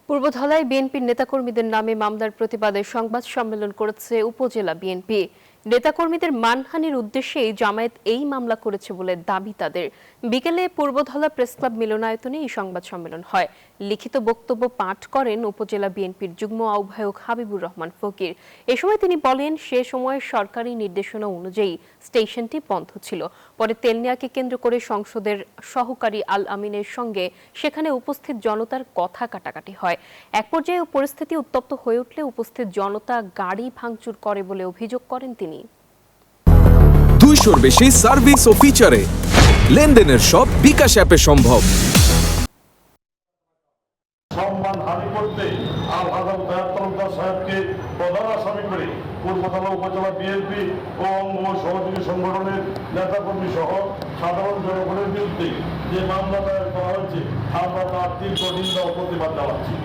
পূর্বধলায় বিএনপির নেতাকর্মীদের নামে মামলার প্রতিবাদে সংবাদ সম্মেলন করেছে উপজেলা বিএনপি। নেতাকর্মীদের মানহানির উদ্দেশ্যেই জামায়াত এই মামলা করেছে বলে দাবি তাদের। বিকেলে পূর্বধলা প্রেসক্লাব মিলনায়তনে এই সংবাদ সম্মেলন হয়। লিখিত বক্তব্য পাঠ করেন উপজেলা বিএনপির যুগ্ম আহ্বায়ক হাবিবুর রহমান ফকির। এ সময় তিনি বলেন, সে সময় সরকারি নির্দেশনা অনুযায়ী স্টেশনটি বন্ধ ছিল। পরে তেলনিয়াকে কেন্দ্র করে সংসদের সহকারী আল আমিনের সঙ্গে সেখানে উপস্থিত জনতার কথা কাটাকাটি হয়। এক পর্যায়ে পরিস্থিতি উত্তপ্ত হয়ে উঠলে উপস্থিত জনতা গাড়ি ভাঙচুর করে বলে অভিযোগ করেন তিনি। 200-র বেশি সার্ভিস ও ফিচারে লেনদেনের সব বিকাশ অ্যাপে সম্ভব। সম্মানহানি করতে আল হাসান তালুকদার সাহেবকে প্রধান আসামি করে পূর্বধলা উপজেলা বিএনপি ও অঙ্গ সহযোগী সংগঠনের নেতাকর্মী সহ সাধারণ জনগণের বিরুদ্ধে যে মামলা দায়ের করা হয়েছে, আমরা তার তীব্র নিন্দা ও প্রতিবাদ জানাচ্ছি।